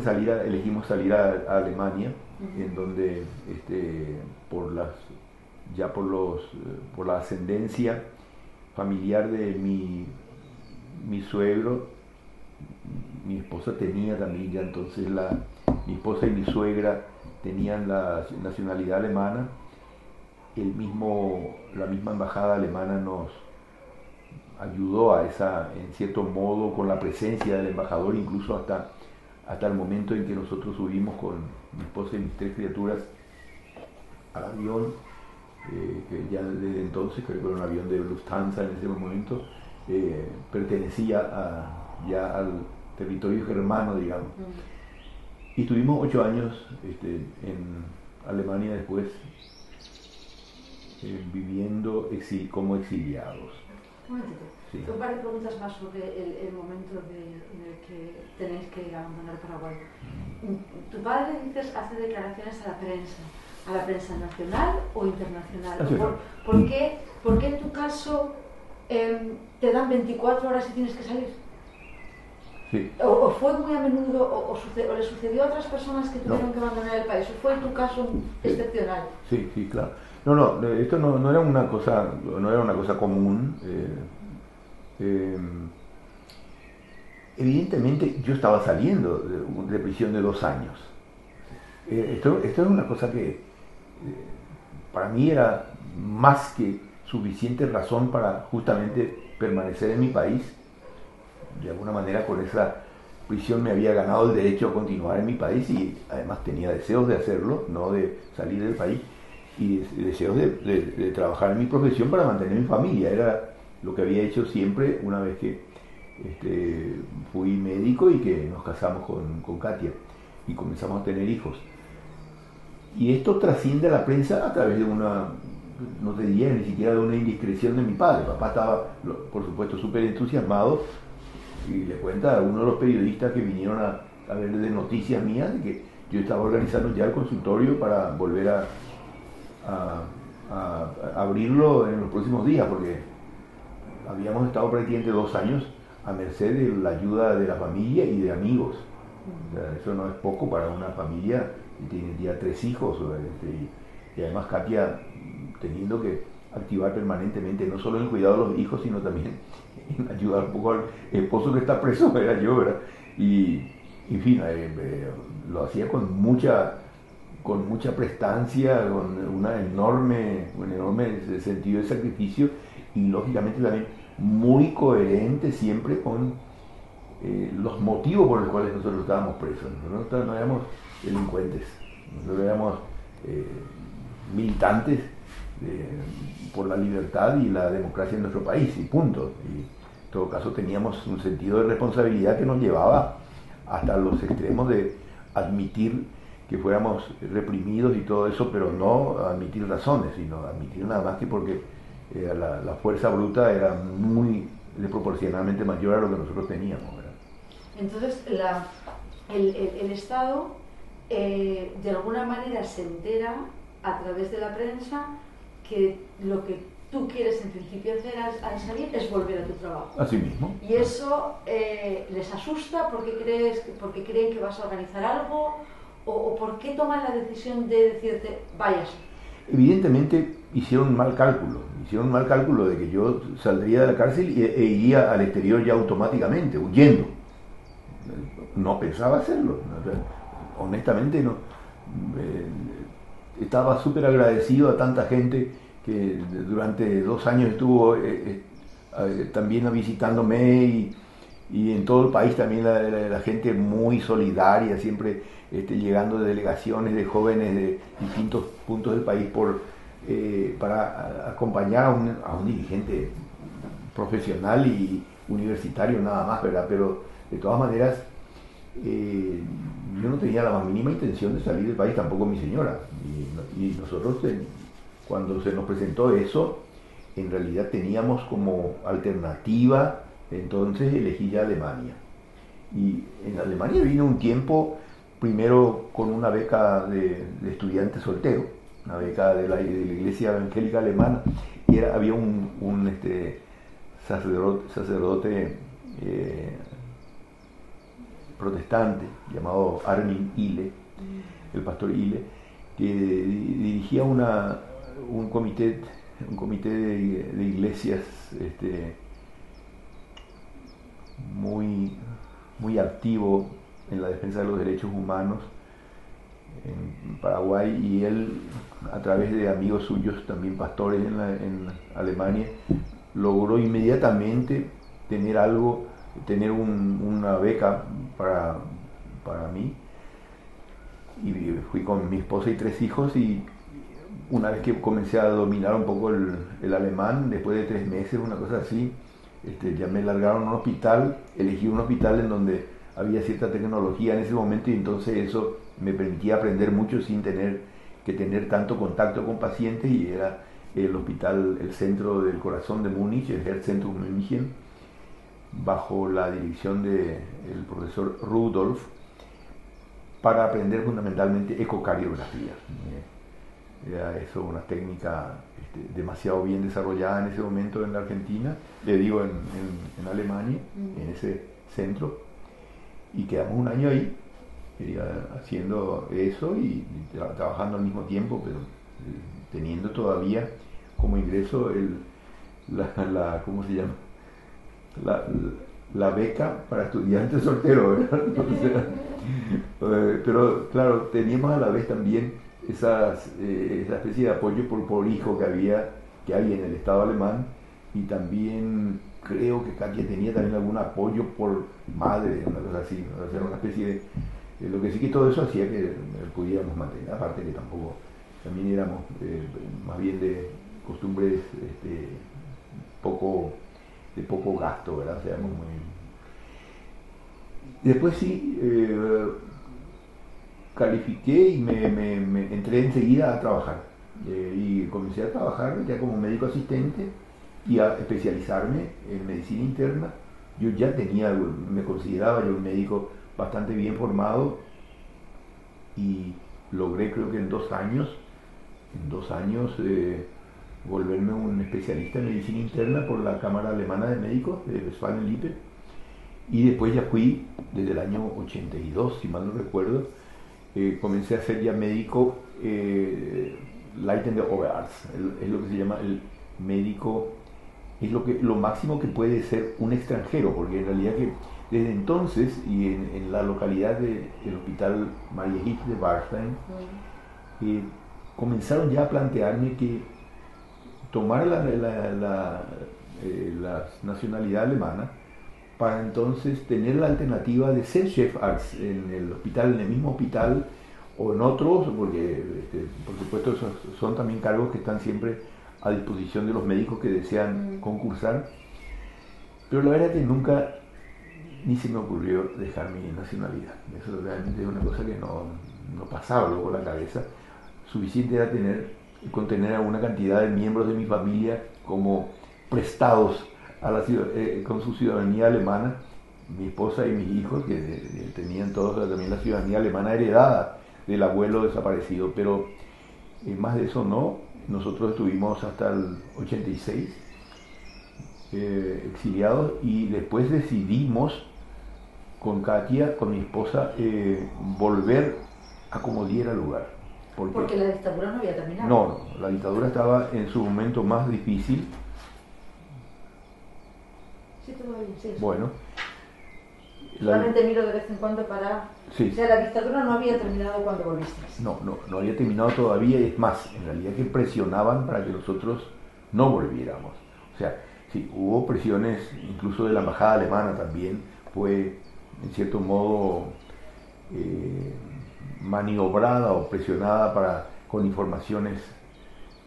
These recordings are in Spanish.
elegimos salir a Alemania, en donde por las ya por la ascendencia familiar de mi suegro, mi esposa tenía también ya entonces mi esposa y mi suegra tenían la nacionalidad alemana. La misma embajada alemana nos ayudó en cierto modo, con la presencia del embajador, incluso hasta el momento en que nosotros subimos con mi esposa y mis 3 criaturas al avión, que ya desde entonces, creo que era un avión de Lufthansa en ese momento, pertenecía ya al territorio germano, digamos. Y estuvimos 8 años en Alemania después, viviendo como exiliados. Un momentito. Sí. Un par de preguntas más sobre el momento en el que tenéis que abandonar Paraguay. Tu padre, dices, hace declaraciones a la prensa nacional o internacional. Nacional. ¿Por qué en tu caso te dan 24 horas y tienes que salir? Sí. ¿O fue muy a menudo, o le sucedió a otras personas que tuvieron que abandonar el país? ¿O fue tu caso excepcional? Sí, claro. No, esto no era una cosa común. Evidentemente yo estaba saliendo de prisión de 2 años. Esto es una cosa que para mí era más que suficiente razón para justamente permanecer en mi país. De alguna manera con esa prisión me había ganado el derecho a continuar en mi país y además tenía deseos de hacerlo, no de salir del país, y deseos de trabajar en mi profesión para mantener mi familia. Era lo que había hecho siempre una vez que fui médico y que nos casamos con Katia y comenzamos a tener hijos. Y esto trasciende a la prensa a través de no te diría ni siquiera de una indiscreción de mi padre. Papá estaba, por supuesto, súper entusiasmado y le cuenta a uno de los periodistas que vinieron a ver de noticias mías de que yo estaba organizando ya el consultorio para volver a abrirlo en los próximos días, porque habíamos estado prácticamente 2 años a merced de la ayuda de la familia y de amigos. O sea, eso no es poco para una familia que tiene ya 3 hijos, y además Katia teniendo que activar permanentemente no solo en el cuidado de los hijos, sino también en ayudar un poco al esposo que está preso, era yo, ¿verdad? Y en fin, lo hacía con mucha prestancia, con un enorme sentido de sacrificio y lógicamente también muy coherente siempre con los motivos por los cuales nosotros estábamos presos. Nosotros no éramos delincuentes, nosotros éramos militantes por la libertad y la democracia en nuestro país, y punto. Y en todo caso teníamos un sentido de responsabilidad que nos llevaba hasta los extremos de admitir que fuéramos reprimidos y todo eso, pero no admitir razones, sino admitir nada más que porque la fuerza bruta era muy desproporcionadamente mayor a lo que nosotros teníamos, ¿verdad? Entonces, el Estado de alguna manera se entera a través de la prensa que lo que tú quieres en principio hacer al salir es volver a tu trabajo. Así mismo. Y eso les asusta porque creen que vas a organizar algo, o por qué toman la decisión de decirte váyase. Evidentemente hicieron un mal cálculo de que yo saldría de la cárcel e iría al exterior ya automáticamente, huyendo. No pensaba hacerlo, honestamente no. Estaba súper agradecido a tanta gente que durante 2 años estuvo también visitándome, y en todo el país también la gente muy solidaria, siempre llegando de delegaciones de jóvenes de distintos puntos del país para acompañar a un dirigente profesional y universitario nada más, ¿verdad? Pero de todas maneras yo no tenía la más mínima intención de salir del país, tampoco mi señora, y nosotros cuando se nos presentó eso, en realidad teníamos como alternativa, entonces elegí ya Alemania. Y en Alemania vine un tiempo, primero con una beca de estudiante soltero, una beca de la Iglesia Evangélica Alemana, y había un sacerdote protestante llamado Armin Ile, el pastor Ile, que dirigía un comité de iglesias muy activo en la defensa de los derechos humanos en Paraguay, y él, a través de amigos suyos, también pastores en Alemania, logró inmediatamente tener una beca para mí, y fui con mi esposa y 3 hijos, y una vez que comencé a dominar un poco el alemán, después de 3 meses, una cosa así, ya me largaron a un hospital, elegí un hospital en donde había cierta tecnología en ese momento, y entonces eso me permitía aprender mucho sin tener que tener tanto contacto con pacientes, y era el hospital, el centro del corazón de Múnich, el Herzzentrum München, bajo la dirección del profesor Rudolf, para aprender fundamentalmente ecocardiografía. Era eso una técnica demasiado bien desarrollada en ese momento en la Argentina, le digo en Alemania, en ese centro, y quedamos un año ahí haciendo eso y trabajando al mismo tiempo, pero teniendo todavía como ingreso ¿cómo se llama? La beca para estudiantes solteros, ¿verdad? Pero claro, teníamos a la vez también esa especie de apoyo por hijo que hay en el Estado alemán, y también creo que Katia tenía también algún apoyo por madre, una cosa así, o sea, una especie de lo que sí, que todo eso hacía que pudiéramos mantener, aparte que tampoco, también éramos más bien de costumbres de poco gasto, ¿verdad? O sea, muy... Después sí, califiqué y me entré enseguida a trabajar, y comencé a trabajar ya como médico asistente y a especializarme en medicina interna. Yo ya me consideraba yo un médico bastante bien formado, y logré, creo que en 2 años volverme un especialista en medicina interna por la Cámara Alemana de Médicos de Westfalen-Lippe, y después ya fui desde el año 82, si mal no recuerdo, comencé a ser ya médico Leitende Oberarzt, es lo que se llama el médico, es lo máximo que puede ser un extranjero, porque en realidad que desde entonces, y en la localidad del Hospital Maria Hilf de Warstein, comenzaron ya a plantearme que tomar la nacionalidad alemana, para entonces tener la alternativa de ser Chefarzt en el hospital, en el mismo hospital o en otros, porque por supuesto esos son también cargos que están siempre a disposición de los médicos que desean concursar. Pero la verdad es que nunca ni se me ocurrió dejar mi nacionalidad. Eso realmente es una cosa que no pasaba luego por la cabeza. Suficiente era contener a una cantidad de miembros de mi familia como prestados con su ciudadanía alemana, mi esposa y mis hijos, que tenían todos también la ciudadanía alemana heredada del abuelo desaparecido, pero más de eso no. Nosotros estuvimos hasta el 86 exiliados, y después decidimos con Katia, con mi esposa, volver a como diera lugar. Porque la dictadura no había terminado. No, la dictadura estaba en su momento más difícil. Sí, todo bien, sí. Bueno. Solamente miro de vez en cuando para... Sí. O sea, la dictadura no había terminado cuando volviste. No había terminado todavía, y es más, en realidad que presionaban para que nosotros no volviéramos. O sea, sí, hubo presiones incluso de la embajada alemana también, fue en cierto modo maniobrada o presionada con informaciones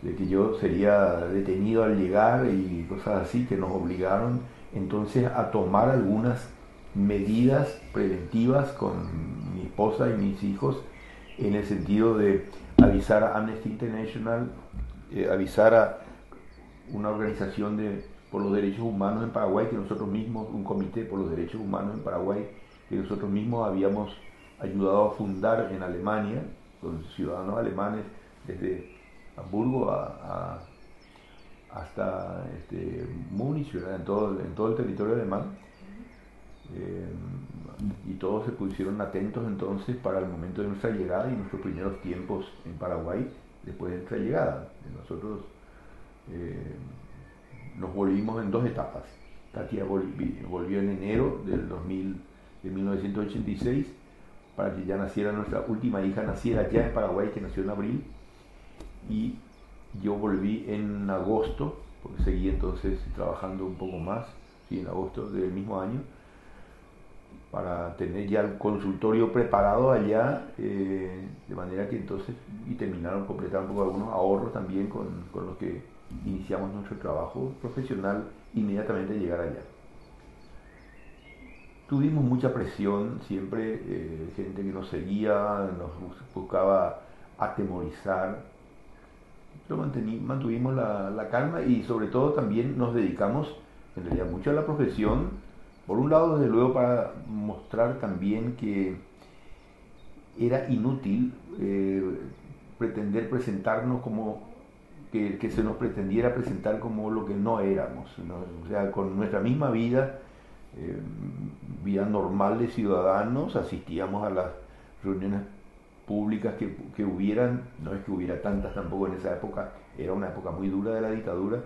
de que yo sería detenido al llegar y cosas así, que nos obligaron entonces a tomar algunas medidas preventivas con mi esposa y mis hijos, en el sentido de avisar a Amnesty International, avisar a una organización por los derechos humanos en Paraguay, que nosotros mismos, un comité por los derechos humanos en Paraguay, que nosotros mismos habíamos ayudado a fundar en Alemania, con ciudadanos alemanes desde Hamburgo hasta Múnich, ¿verdad? En todo el territorio alemán, y todos se pusieron atentos entonces para el momento de nuestra llegada y nuestros primeros tiempos en Paraguay después de nuestra llegada. Nosotros nos volvimos en dos etapas. Katia volvió en enero de 1986 para que ya naciera nuestra última hija, naciera ya en Paraguay, que nació en abril, y yo volví en agosto, porque seguí entonces trabajando un poco más, sí, en agosto del mismo año, para tener ya el consultorio preparado allá, de manera que entonces, y completaron un poco algunos ahorros también con los que iniciamos nuestro trabajo profesional inmediatamente al llegar allá. Tuvimos mucha presión siempre, gente que nos seguía, nos buscaba atemorizar, pero mantuvimos la calma y sobre todo también nos dedicamos en realidad mucho a la profesión. Por un lado, desde luego, para mostrar también que era inútil pretender presentarnos como, que se nos pretendiera presentar como lo que no éramos, ¿no? O sea, con nuestra misma vida, vida normal de ciudadanos, asistíamos a las reuniones públicas que hubieran, no es que hubiera tantas tampoco en esa época, era una época muy dura de la dictadura,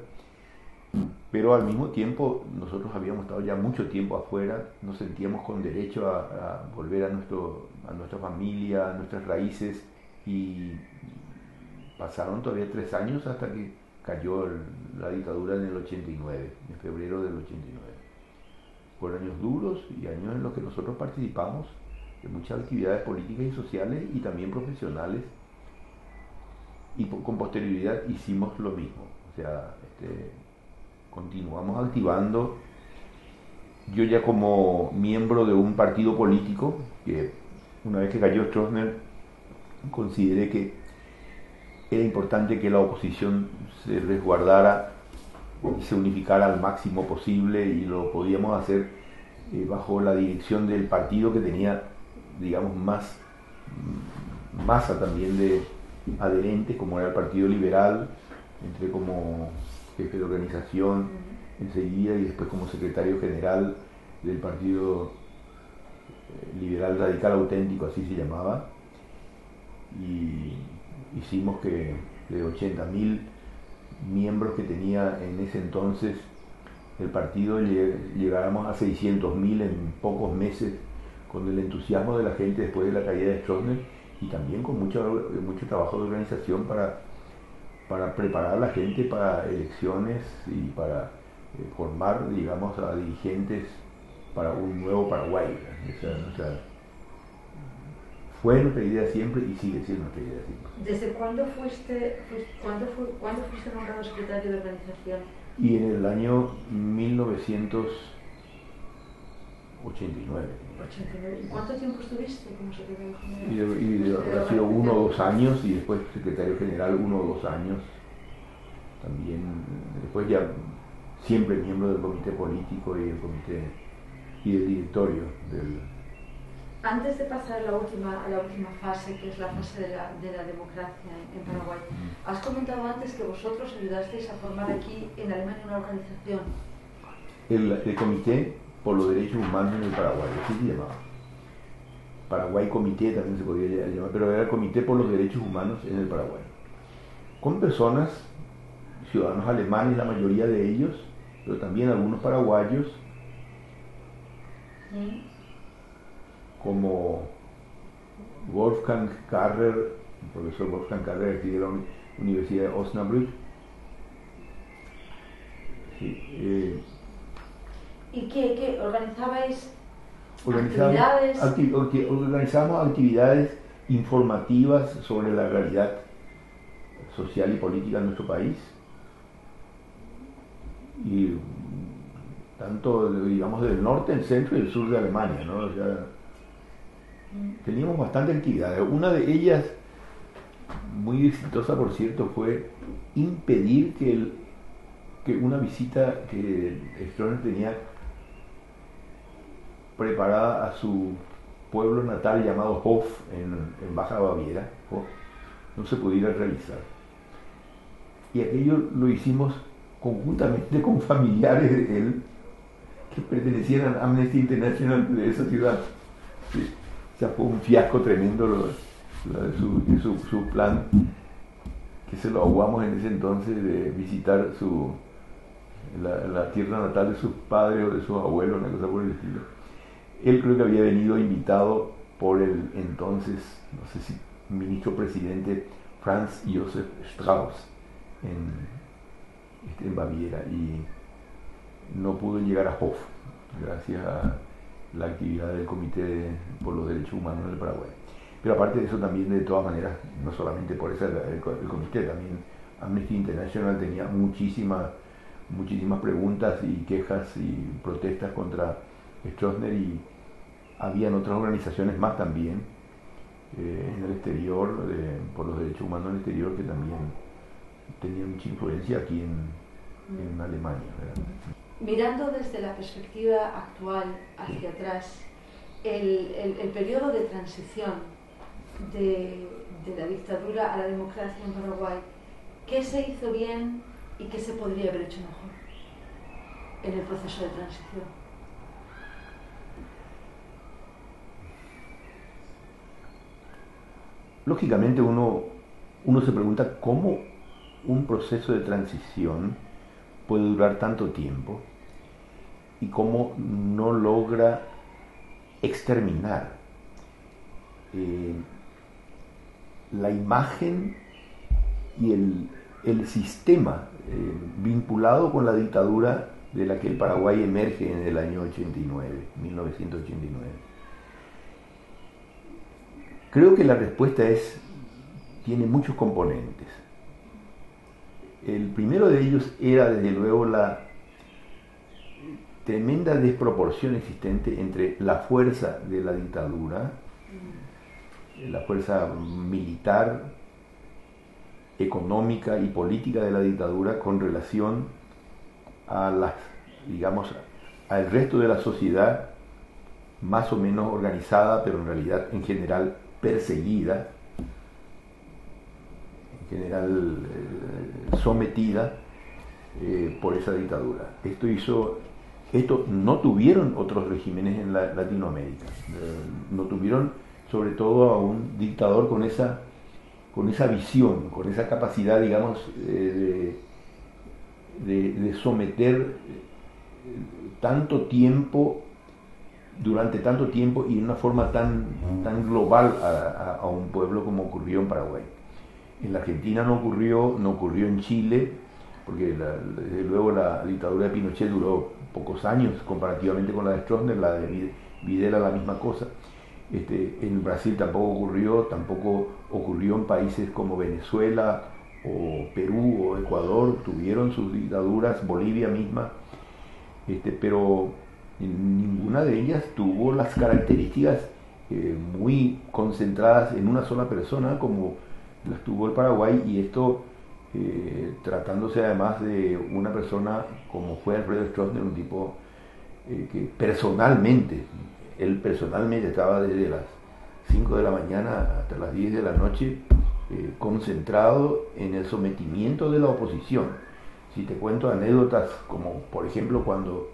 pero al mismo tiempo nosotros habíamos estado ya mucho tiempo afuera, nos sentíamos con derecho a volver a nuestra familia, a nuestras raíces, y pasaron todavía 3 años hasta que cayó la dictadura en el 89, en febrero del 89. Fueron años duros y años en los que nosotros participamos de muchas actividades políticas y sociales y también profesionales, y con posterioridad hicimos lo mismo, o sea, continuamos activando. Yo ya como miembro de un partido político, que una vez que cayó Stroessner, consideré que era importante que la oposición se resguardara y se unificara al máximo posible, y lo podíamos hacer bajo la dirección del partido que tenía, digamos, más masa también de adherentes, como era el Partido Liberal. Entré como jefe de organización enseguida y después como secretario general del Partido Liberal Radical Auténtico, así se llamaba, y hicimos que de 80.000 miembros que tenía en ese entonces el partido llegáramos a 600.000 en pocos meses, con el entusiasmo de la gente después de la caída de Stroessner, y también con mucho trabajo de organización para preparar a la gente para elecciones y para formar, digamos, a dirigentes para un nuevo Paraguay. Fue nuestra idea siempre y sigue siendo nuestra idea siempre. ¿Desde cuándo fuiste nombrado secretario de organización? Y en el año 1989. ¿Y cuánto tiempo estuviste como secretario general? Y ha sido 1 o 2 años, y después secretario general 1 o 2 años. También, después ya siempre miembro del comité político y del comité y del directorio del... Antes de pasar a la última fase, que es la fase de la democracia en Paraguay, has comentado antes que vosotros ayudasteis a formar aquí en Alemania una organización. El Comité por los Derechos Humanos en el Paraguay, así se llamaba. Paraguay Comité también se podía llamar, pero era el Comité por los Derechos Humanos en el Paraguay. Con personas, ciudadanos alemanes, la mayoría de ellos, pero también algunos paraguayos, como Wolfgang Karrer, el profesor Wolfgang Karrer aquí de la Universidad de Osnabrück. Sí, ¿Y qué organizabais? Organizábamos actividades informativas sobre la realidad social y política de nuestro país, y tanto, digamos, del norte, el centro y el sur de Alemania, ¿no? O sea, teníamos bastantes actividades. Una de ellas, muy exitosa por cierto, fue impedir que una visita que Stroessner tenía preparada a su pueblo natal llamado Hof en Baja Baviera, Hof, no se pudiera realizar. Y aquello lo hicimos conjuntamente con familiares de él que pertenecían a Amnesty International de esa ciudad. Sí. O sea, fue un fiasco tremendo su plan, que se lo aguamos en ese entonces, de visitar la tierra natal de sus padres o de sus abuelos, una cosa por el estilo. Él creo que había venido invitado por el entonces, no sé si ministro presidente Franz Josef Strauß en Baviera, y no pudo llegar a Hof gracias a la actividad del Comité por los Derechos Humanos del Paraguay. Pero aparte de eso también, de todas maneras, no solamente por eso el comité, también Amnesty International tenía muchísimas preguntas y quejas y protestas contra Stroessner, y habían otras organizaciones más también en el exterior, por los derechos humanos en el exterior, que también tenían mucha influencia aquí en Alemania, ¿verdad? Mirando desde la perspectiva actual hacia atrás, el periodo de transición de la dictadura a la democracia en Paraguay, ¿qué se hizo bien y qué se podría haber hecho mejor en el proceso de transición? Lógicamente uno se pregunta cómo un proceso de transición puede durar tanto tiempo y cómo no logra exterminar la imagen y el sistema vinculado con la dictadura de la que el Paraguay emerge en el año 1989. Creo que la respuesta tiene muchos componentes. El primero de ellos era, desde luego, la tremenda desproporción existente entre la fuerza de la dictadura, la fuerza militar, económica y política de la dictadura, con relación a al resto de la sociedad, más o menos organizada, pero en realidad en general perseguida, en general sometida por esa dictadura. Esto no tuvieron otros regímenes en Latinoamérica. No tuvieron, sobre todo, a un dictador con esa visión, con esa capacidad, digamos, de someter durante tanto tiempo y de una forma tan global a un pueblo, como ocurrió en Paraguay. En la Argentina no ocurrió en Chile, porque desde luego la dictadura de Pinochet duró pocos años comparativamente con la de Stroessner, la de Videla la misma cosa. En Brasil tampoco ocurrió en países como Venezuela o Perú o Ecuador, tuvieron sus dictaduras, Bolivia misma, pero ninguna de ellas tuvo las características muy concentradas en una sola persona como las tuvo el Paraguay, y esto tratándose además de una persona como fue Alfredo Stroessner, un tipo que personalmente estaba desde las 5 de la mañana hasta las 10 de la noche concentrado en el sometimiento de la oposición. Si te cuento anécdotas como, por ejemplo, cuando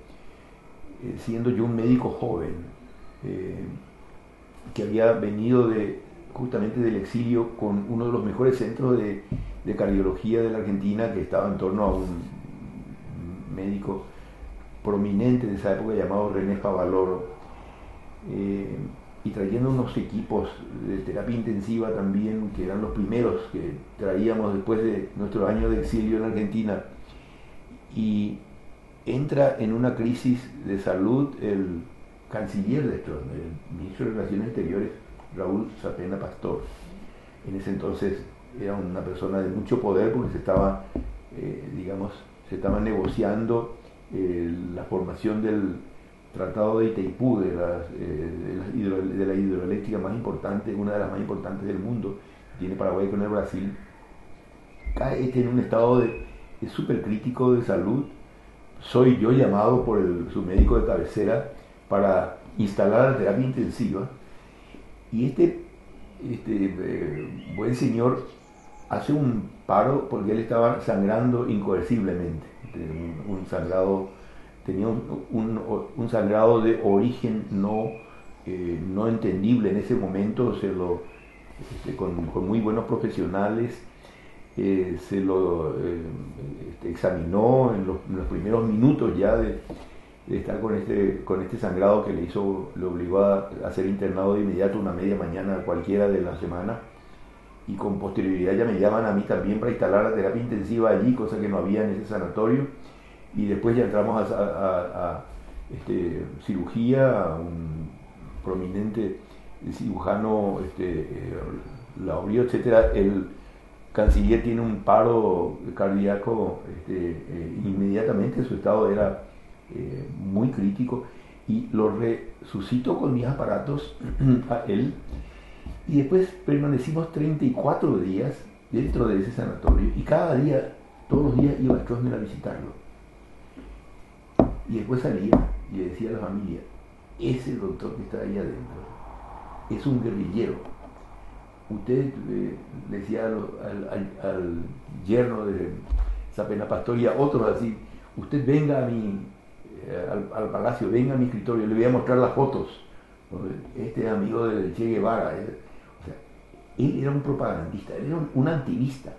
siendo yo un médico joven que había venido justamente del exilio con uno de los mejores centros de cardiología de la Argentina, que estaba en torno a un médico prominente de esa época llamado René Favaloro, y trayendo unos equipos de terapia intensiva también, que eran los primeros que traíamos después de nuestro año de exilio en Argentina, y entra en una crisis de salud el canciller de Stroessner, el ministro de Relaciones Exteriores, Raúl Sapena Pastor. En ese entonces era una persona de mucho poder, porque se estaba negociando la formación del Tratado de Itaipú, de la hidroeléctrica más importante, una de las más importantes del mundo, que tiene Paraguay con el Brasil. Cae en un estado de súper crítico de salud. Soy yo llamado por su médico de cabecera para instalar la terapia intensiva, y buen señor hace un paro porque él estaba sangrando incoerciblemente, tenía un sangrado de origen no no entendible en ese momento, con muy buenos profesionales, se lo examinó en los primeros minutos ya de estar con este sangrado que le obligó a ser internado de inmediato una media mañana cualquiera de la semana, y con posterioridad ya me llaman a mí también para instalar la terapia intensiva allí, cosa que no había en ese sanatorio, y después ya entramos a cirugía, a un prominente cirujano, Laurio, etcétera. El canciller tiene un paro cardíaco, inmediatamente su estado era muy crítico, y lo resucitó con mis aparatos a él, y después permanecimos 34 días dentro de ese sanatorio, y cada día, todos los días iba a Stroessner a visitarlo, y después salía y le decía a la familia: ese doctor que está ahí adentro es un guerrillero. Usted le decía al yerno de Sapena Pastor y a otros así: usted venga al palacio, venga a mi escritorio, le voy a mostrar las fotos. Este es amigo de Che Guevara. O sea, él era un propagandista, él era un antivista.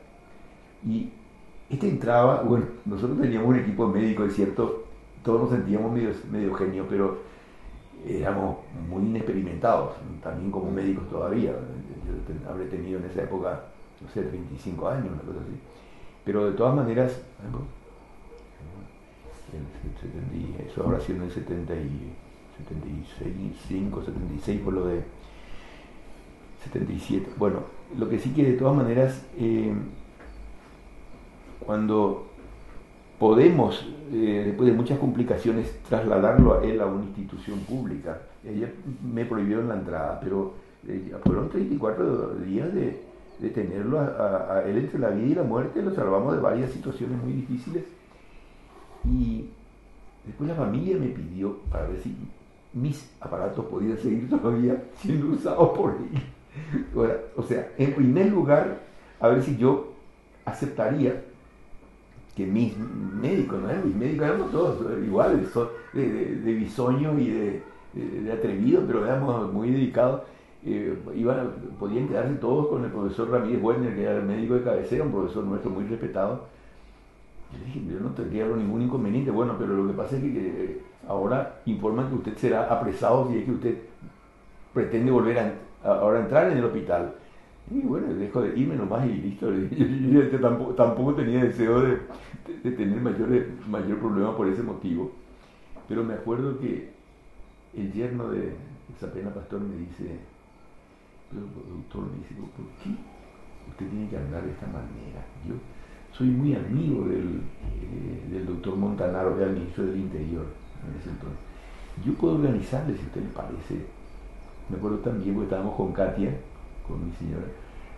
Y entraba, bueno, nosotros teníamos un equipo médico, es cierto, todos nos sentíamos medio genios, pero éramos muy inexperimentados, también como médicos todavía. Yo habré tenido en esa época, no sé, 25 años, una cosa así. Pero de todas maneras, eso habrá sido en el 75, 76, por lo de 77. Bueno, lo que sí que de todas maneras, cuando podemos, después de muchas complicaciones, trasladarlo a él a una institución pública, ella me prohibieron la entrada, pero fueron 34 días de tenerlo a él entre la vida y la muerte. Lo salvamos de varias situaciones muy difíciles, y después la familia me pidió para ver si mis aparatos podían seguir todavía siendo usados por él. O sea, en primer lugar, a ver si yo aceptaría que mis médicos, ¿no? Mis médicos éramos todos iguales, de bisoños y de atrevidos, pero éramos muy dedicados. Podían quedarse todos con el profesor Ramírez Werner, que era el médico de cabecera, un profesor nuestro muy respetado. Yo le dije: yo no tendría ningún inconveniente. Bueno, pero lo que pasa es que ahora informan que usted será apresado si es que usted pretende volver ahora a entrar en el hospital. Y bueno, dejo de irme nomás y listo. Yo tampoco tenía deseo de tener mayor problema por ese motivo. Pero me acuerdo que el yerno de Sapena Pastor me dice: pero doctor, me dice, ¿por qué usted tiene que andar de esta manera? Yo soy muy amigo del doctor Montanaro, del ministro del Interior en ese entonces. Yo puedo organizarle, si a usted le parece. Me acuerdo también, porque estábamos con Katia, con mi señora,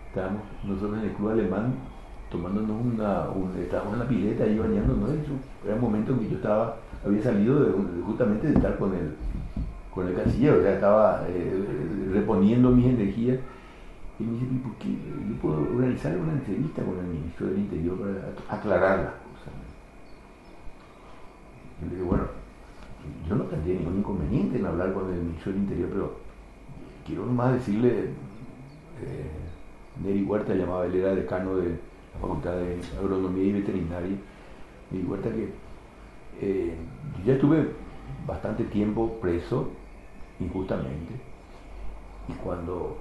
estábamos nosotros en el club alemán tomándonos estábamos en la pileta ahí bañándonos. Era un momento en que yo había salido justamente de estar con el canciller, o sea, estaba reponiendo mis energías, y me dice: ¿por qué yo puedo organizar una entrevista con el ministro del Interior para aclarar las cosas? Yo le digo: bueno, yo no tendría ningún inconveniente en hablar con el ministro del Interior, pero quiero nomás decirle, Neri Huerta llamaba, él era decano de la Facultad de Agronomía y Veterinaria, Neri Huerta, que yo ya estuve bastante tiempo preso injustamente, y cuando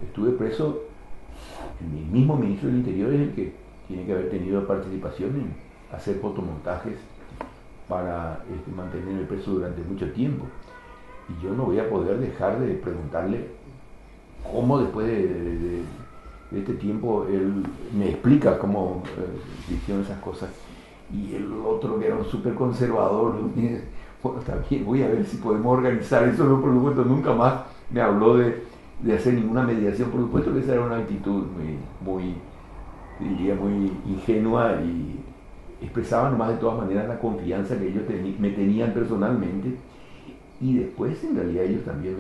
estuve preso, el mismo ministro del Interior es el que tiene que haber tenido participación en hacer fotomontajes para mantener el preso durante mucho tiempo. Y yo no voy a poder dejar de preguntarle cómo después de este tiempo él me explica cómo hicieron esas cosas. Y el otro, que era un súper conservador, bueno, también voy a ver si podemos organizar eso. No, por supuesto, nunca más me habló de hacer ninguna mediación. Por supuesto que esa era una actitud muy ingenua, y expresaba nomás de todas maneras la confianza que ellos me tenían personalmente. Y después, en realidad, ellos también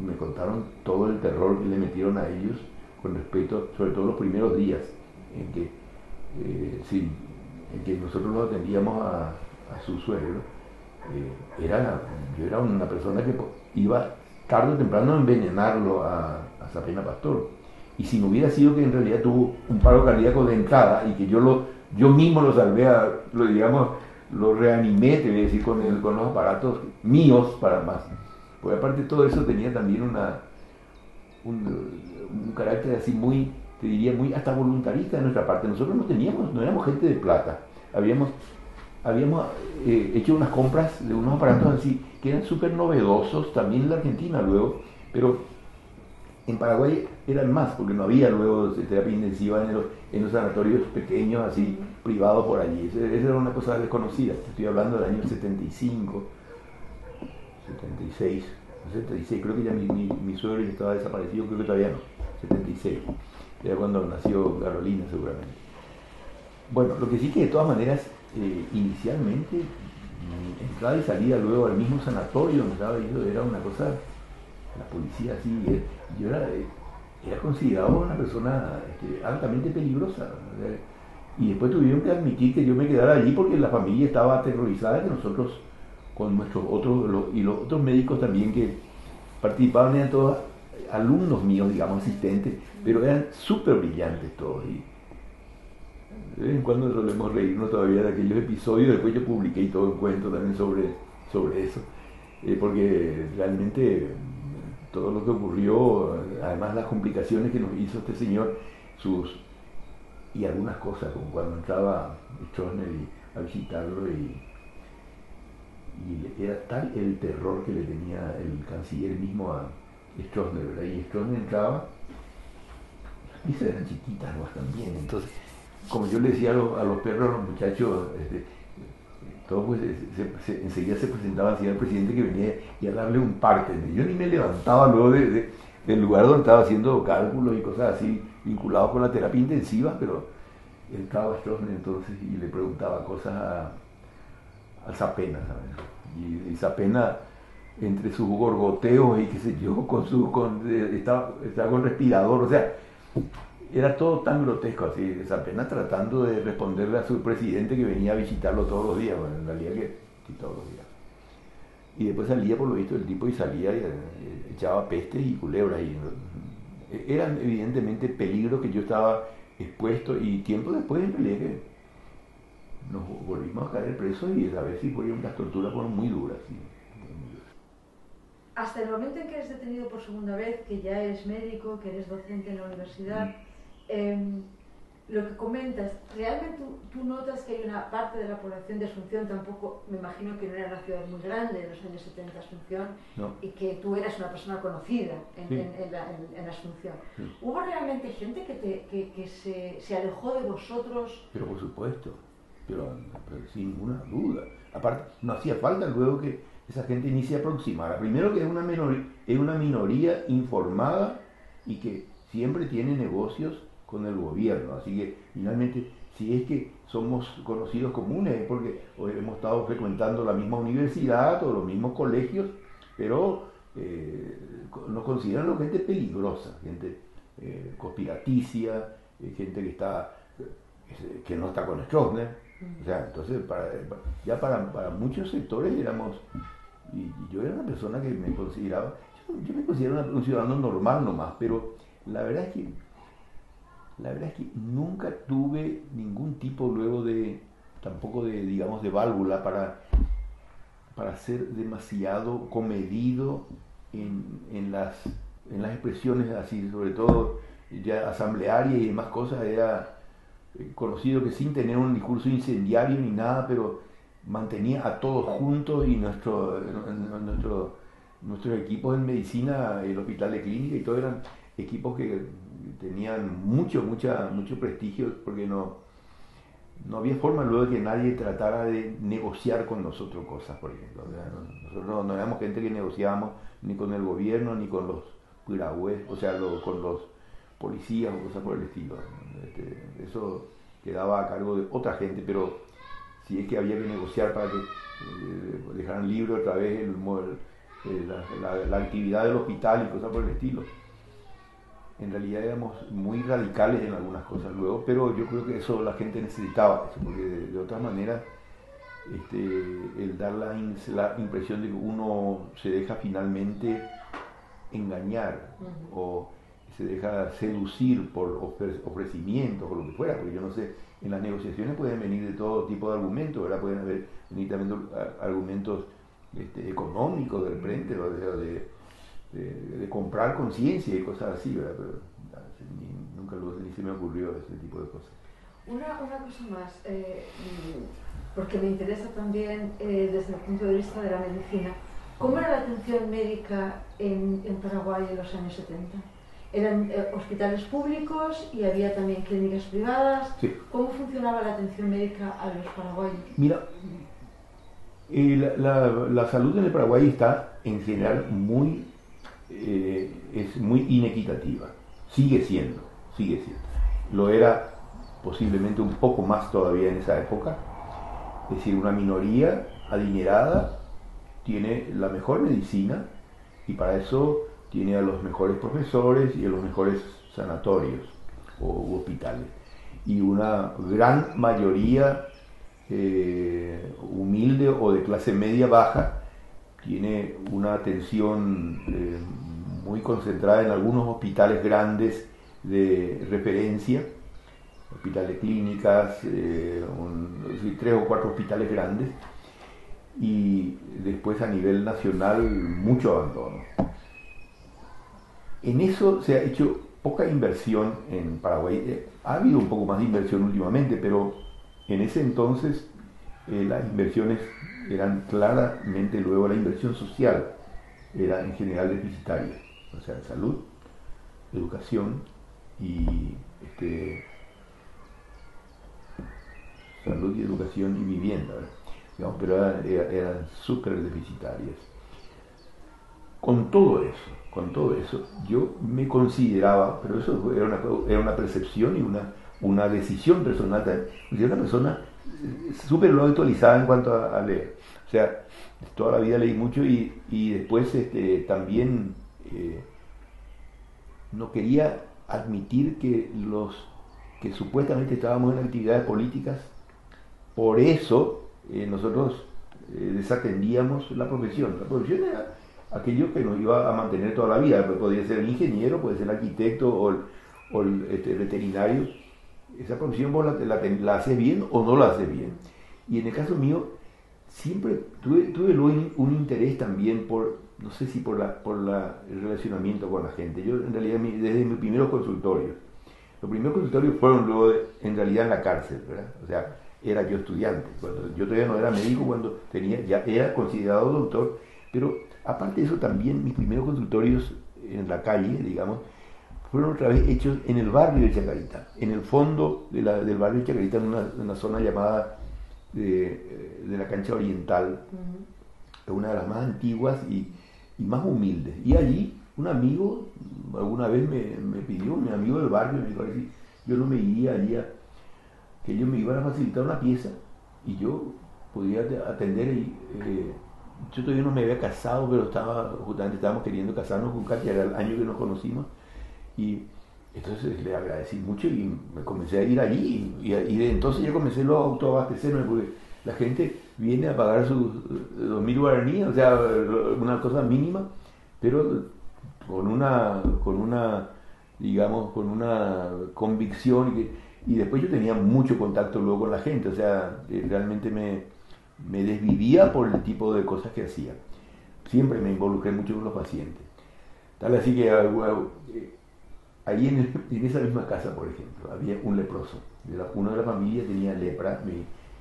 me contaron todo el terror que le metieron a ellos con respecto, sobre todo los primeros días, en que nosotros lo atendíamos a su suegro, yo era una persona que iba tarde o temprano a envenenarlo a Sapena Pastor. Y si no hubiera sido que en realidad tuvo un paro cardíaco de entrada y que yo mismo lo salvé, lo reanimé, te voy a decir, con los aparatos míos para más. Porque aparte de todo eso tenía también un carácter así muy, te diría, muy hasta voluntarista de nuestra parte. Nosotros no éramos gente de plata. Habíamos hecho unas compras de unos aparatos así que eran súper novedosos, también en la Argentina luego, pero en Paraguay eran más, porque no había luego terapia intensiva en los sanatorios pequeños, así, privados por allí. Esa era una cosa desconocida. Estoy hablando del año 75, 76, 76, creo que ya mi suegro ya estaba desaparecido, creo que todavía no, 76. Era cuando nació Carolina seguramente. Bueno, lo que sí que de todas maneras, inicialmente, mi entrada y salida luego al mismo sanatorio donde estaba yo, era una cosa, la policía así, yo era considerado una persona altamente peligrosa. Y después tuvieron que admitir que yo me quedara allí porque la familia estaba aterrorizada, que nosotros, con nuestros y los otros médicos también que participaban, eran todos alumnos míos, digamos, asistentes, pero eran súper brillantes todos. Y de vez en cuando solemos reírnos todavía de aquellos episodios. Después yo publiqué todo un cuento también sobre eso, porque realmente todo lo que ocurrió, además las complicaciones que nos hizo este señor, y algunas cosas, como cuando entraba Stroessner a visitarlo y era tal el terror que le tenía el canciller mismo a Stroessner, ¿verdad? Y Stroessner entraba, las piezas eran chiquitas también, entonces, como yo le decía a los perros, a los muchachos, todos pues, enseguida se presentaban así al presidente que venía y a darle un parte. Yo ni me levantaba luego del lugar donde estaba haciendo cálculos y cosas así vinculados con la terapia intensiva, pero entraba Stroessner entonces y le preguntaba cosas a Sapena, ¿sabes? Y Sapena, entre sus gorgoteos y qué sé yo, estaba con respirador, o sea, era todo tan grotesco así, Sapena tratando de responderle a su presidente que venía a visitarlo todos los días, bueno, en realidad que todos los días. Y después salía por lo visto el tipo y salía y echaba pestes y culebras. Eran evidentemente peligros que yo estaba expuesto, y tiempo después en realidad que nos volvimos a caer presos y a ver si fueron las torturas fueron muy duras. ¿Sí? Hasta el momento en que eres detenido por segunda vez, que ya eres médico, que eres docente en la universidad, lo que comentas, ¿realmente tú notas que hay una parte de la población de Asunción, tampoco, me imagino que no era una ciudad muy grande en los años 70 Asunción, no, y que tú eras una persona conocida en Asunción? Sí. ¿Hubo realmente gente que se alejó de vosotros? Pero por supuesto, pero sin ninguna duda. Aparte, no hacía falta luego que esa gente ni se aproximara. Primero que es una minoría informada y que siempre tiene negocios con el gobierno, así que finalmente si es que somos conocidos comunes es porque hemos estado frecuentando la misma universidad o los mismos colegios, pero nos consideran gente peligrosa, gente conspiraticia, gente que no está con Stroessner. O sea, entonces para muchos sectores éramos, y yo era una persona que me consideraba, yo me considero un ciudadano normal nomás, pero la verdad es que nunca tuve ningún tipo luego tampoco digamos, de válvula para ser demasiado comedido en las expresiones así, sobre todo ya asamblearias y demás cosas. Era conocido que sin tener un discurso incendiario ni nada, pero mantenía a todos juntos, y nuestros equipos en medicina, el hospital de clínica y todo, eran equipos que tenían mucho prestigio, porque no había forma luego de que nadie tratara de negociar con nosotros cosas, por ejemplo. Nosotros no éramos gente que negociábamos ni con el gobierno ni con los piragües, o sea, con los policías o cosas por el estilo. Eso quedaba a cargo de otra gente, pero si es que había que negociar para que dejaran libre otra vez la actividad del hospital y cosas por el estilo. En realidad éramos muy radicales en algunas cosas luego, pero yo creo que eso la gente necesitaba eso, porque de otra manera el dar la impresión de que uno se deja finalmente engañar o se deja seducir por ofrecimientos o lo que fuera, porque yo no sé, en las negociaciones pueden venir de todo tipo de argumentos, ¿verdad? Pueden venir también argumentos económicos de repente, de comprar conciencia y cosas así, ¿verdad? Pero nunca ni se me ocurrió ese tipo de cosas. Una cosa más, porque me interesa también desde el punto de vista de la medicina. ¿Cómo era la atención médica en Paraguay en los años 70? ¿Eran hospitales públicos y había también clínicas privadas? Sí. ¿Cómo funcionaba la atención médica a los paraguayos? Mira, la salud en el Paraguay está en general es muy inequitativa. Sigue siendo. Lo era posiblemente un poco más todavía en esa época. Es decir, una minoría adinerada tiene la mejor medicina y para eso tiene a los mejores profesores y a los mejores sanatorios u hospitales. Y una gran mayoría humilde o de clase media baja tiene una atención muy concentrada en algunos hospitales grandes de referencia, hospitales clínicas, 3 o 4 hospitales grandes, y después a nivel nacional mucho abandono. En eso se ha hecho poca inversión en Paraguay. Ha habido un poco más de inversión últimamente, pero en ese entonces las inversiones eran claramente, luego la inversión social era en general deficitaria, o sea, salud, educación y salud y educación y vivienda, digamos, pero eran súper deficitarias. Con todo eso, yo me consideraba, pero eso era una percepción y una decisión personal también. Yo era una persona súper lo actualizada en cuanto a leer. O sea, toda la vida leí mucho y después también no quería admitir que los que supuestamente estábamos en actividades políticas, por eso nosotros desatendíamos la profesión. La profesión era aquello que nos iba a mantener toda la vida. Podía ser el ingeniero, puede ser el arquitecto o el veterinario. Esa profesión vos la haces bien o no la haces bien. Y en el caso mío, siempre tuve un interés también no sé si por el relacionamiento con la gente. Yo en realidad desde mis primeros consultorios, los primeros consultorios fueron luego en realidad en la cárcel, ¿verdad? O sea, era yo estudiante, yo todavía no era médico cuando ya era considerado doctor, pero aparte de eso también mis primeros consultorios en la calle, digamos, fueron otra vez hechos en el barrio de Chacarita, en el fondo del barrio de Chacarita, en una zona llamada de la Cancha Oriental, una de las más antiguas y más humildes. Y allí un amigo alguna vez me pidió, mi amigo del barrio, me dijo, si yo no me iría allí que ellos me iban a facilitar una pieza y yo podía atender ahí. Yo todavía no me había casado, pero justamente estábamos queriendo casarnos con Katia, era el año que nos conocimos, y entonces le agradecí mucho y me comencé a ir allí, y de entonces ya comencé a autoabastecerme, porque la gente viene a pagar sus 2.000 guaraníes, o sea, una cosa mínima, pero con una digamos, con una convicción, y después yo tenía mucho contacto luego con la gente, o sea, realmente me desvivía por el tipo de cosas que hacía. Siempre me involucré mucho con los pacientes. Tal así que ahí en esa misma casa, por ejemplo, había un leproso. Uno de la familia tenía lepra,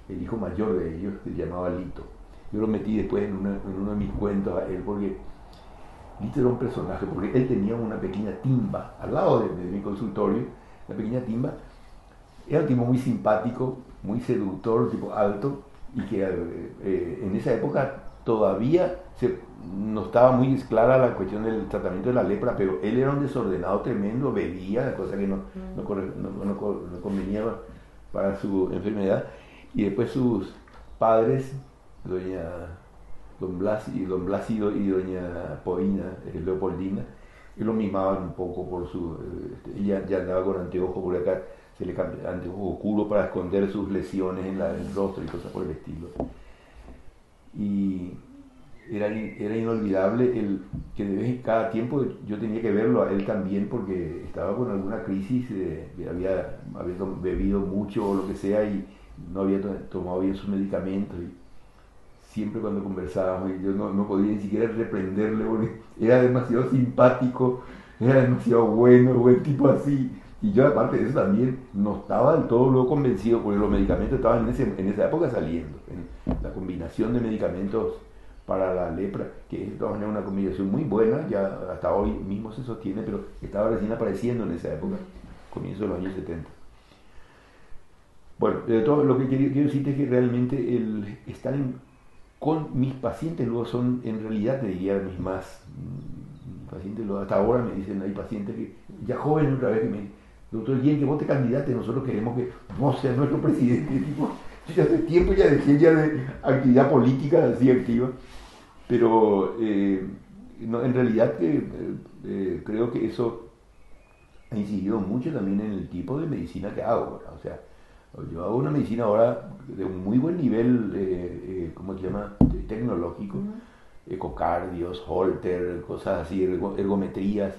el hijo mayor de ellos se llamaba Lito. Yo lo metí después en uno de mis cuentos a él, porque Lito era un personaje, porque él tenía una pequeña timba al lado de mi consultorio, una pequeña timba. Era un tipo muy simpático, muy seductor, tipo alto, y que en esa época todavía no estaba muy clara la cuestión del tratamiento de la lepra, pero él era un desordenado tremendo, bebía, cosa que no convenía para su enfermedad, y después sus padres, don Blácido y doña Leopoldina, y lo mimaban un poco por ella ya andaba con anteojos, por acá se le cambiaba anteojos oscuros para esconder sus lesiones en el rostro y cosas por el estilo. y era inolvidable el que de vez en cada tiempo yo tenía que verlo a él también porque estaba con alguna crisis, había bebido mucho o lo que sea y no había tomado bien sus medicamentos. Y siempre cuando conversábamos, yo no podía ni siquiera reprenderle porque era demasiado simpático, era demasiado bueno, buen tipo así. Y yo aparte de eso también no estaba del todo luego convencido porque los medicamentos estaban en esa época saliendo, en la combinación de medicamentos para la lepra, que es de todas maneras una combinación muy buena, ya hasta hoy mismo se sostiene, pero estaba recién apareciendo en esa época, comienzo de los años 70. Bueno, de todo lo que quiero decirte es que realmente el estar con mis pacientes luego son, en realidad te diría, mis más pacientes, hasta ahora me dicen, hay pacientes que, ya jóvenes otra vez, que me dicen, doctor, y en que vos te candidates, nosotros queremos que vos seas nuestro presidente. Tipo, yo ya hace tiempo ya dejé ya de actividad política así activa, pero no, en realidad creo que eso ha incidido mucho también en el tipo de medicina que hago, ¿verdad? O sea, yo hago una medicina ahora de un muy buen nivel, ¿cómo se llama? Tecnológico, ecocardios, holter, cosas así, ergometrías,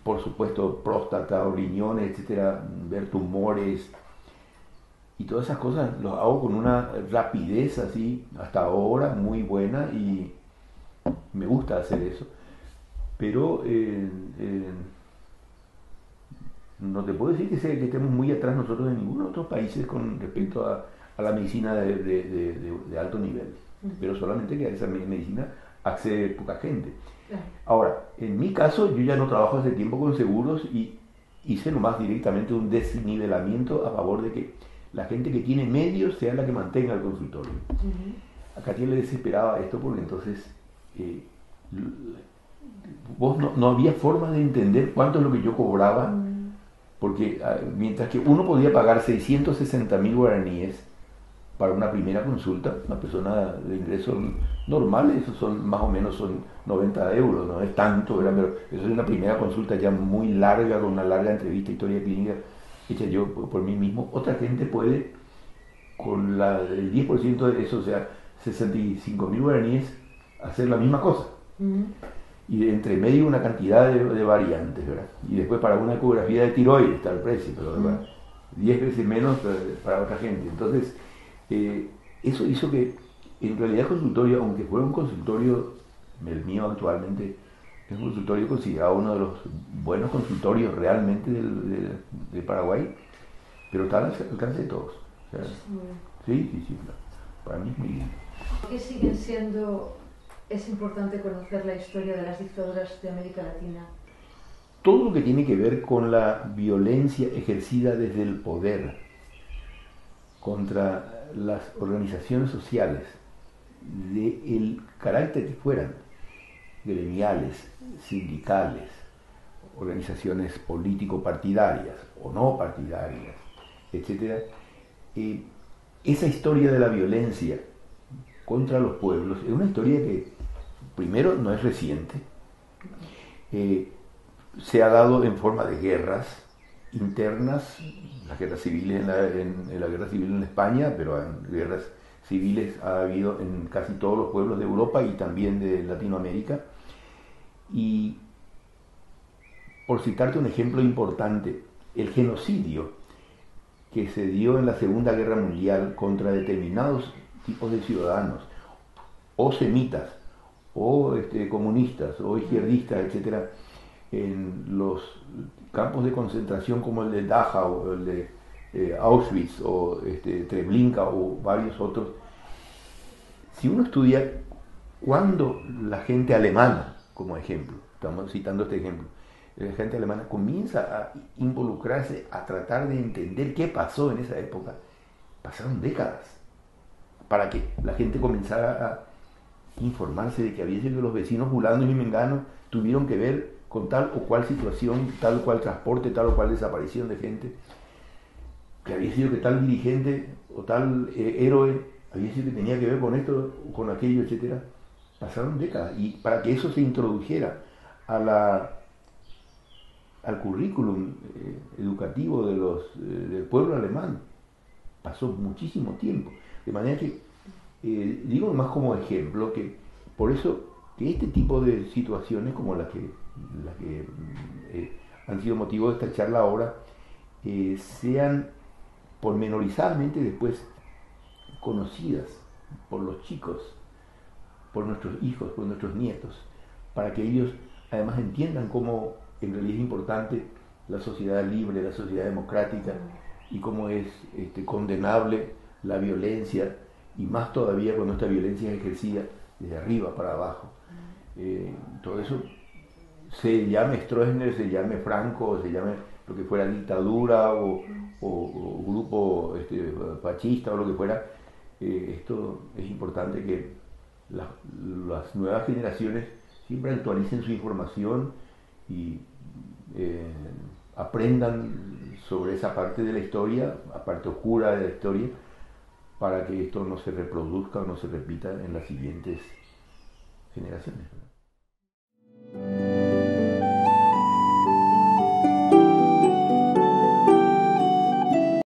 por supuesto próstata o riñones, etcétera, ver tumores y todas esas cosas los hago con una rapidez así hasta ahora muy buena y me gusta hacer eso, pero no te puedo decir que estemos muy atrás nosotros de ningún otro país con respecto a la medicina de alto nivel, pero solamente que a esa medicina accede poca gente. Ahora, en mi caso, yo ya no trabajo hace tiempo con seguros y hice nomás directamente un desnivelamiento a favor de que la gente que tiene medios sea la que mantenga el consultorio. A Katia le desesperaba esto porque entonces vos no había forma de entender cuánto es lo que yo cobraba, porque mientras que uno podía pagar 660.000 guaraníes para una primera consulta, una persona de ingresos normales, eso son más o menos son 90 euros, no es tanto, ¿verdad? Pero eso es una primera consulta ya muy larga, con una larga entrevista, historia clínica, hecha yo por mí mismo. Otra gente puede, con el 10% de eso, o sea, 65.000 guaraníes, hacer la misma cosa. Y entre medio una cantidad de variantes, ¿verdad? Y después para una ecografía de tiroides está el precio, pero 10 veces menos para otra gente. Entonces, eso hizo que en realidad el consultorio, aunque fuera un consultorio, el mío actualmente es un consultorio considerado uno de los buenos consultorios realmente de Paraguay, pero está al alcance de todos. O sea, sí, para mí es muy bien. ¿Por qué siguen siendo, es importante conocer la historia de las dictaduras de América Latina? Todo lo que tiene que ver con la violencia ejercida desde el poder contra las organizaciones sociales, del carácter que fueran, gremiales, sindicales, organizaciones político-partidarias o no partidarias, etc. Esa historia de la violencia contra los pueblos es una historia que, primero, no es reciente, se ha dado en forma de guerras internas, las guerras civiles en la guerra civil en España, pero en guerras civiles ha habido en casi todos los pueblos de Europa y también de Latinoamérica. Y por citarte un ejemplo importante, el genocidio que se dio en la Segunda Guerra Mundial contra determinados tipos de ciudadanos, o semitas, o comunistas, o izquierdistas, etcétera, en los campos de concentración como el de Dachau, o el de Auschwitz, o Treblinka, o varios otros. Si uno estudia cuando la gente alemana, como ejemplo, estamos citando este ejemplo, la gente alemana comienza a involucrarse, a tratar de entender qué pasó en esa época, pasaron décadas para que la gente comenzara a informarse de que había sido los vecinos fulanos y menganos tuvieron que ver con tal o cual situación, tal o cual transporte, tal o cual desaparición de gente, que había sido que tal dirigente o tal héroe había sido que tenía que ver con esto, con aquello, etcétera. Pasaron décadas y para que eso se introdujera al currículum educativo del pueblo alemán pasó muchísimo tiempo, de manera que Digo más como ejemplo que por eso que este tipo de situaciones como las que han sido motivo de esta charla ahora sean pormenorizadamente después conocidas por los chicos, por nuestros hijos, por nuestros nietos, para que ellos además entiendan cómo en realidad es importante la sociedad libre, la sociedad democrática, y cómo es condenable la violencia, y más todavía cuando esta violencia es ejercida desde arriba para abajo. Todo eso, se llame Stroessner, se llame Franco, se llame lo que fuera dictadura o grupo fascista o lo que fuera, esto es importante que las nuevas generaciones siempre actualicen su información y aprendan sobre esa parte de la historia, la parte oscura de la historia, para que esto no se reproduzca o no se repita en las siguientes generaciones.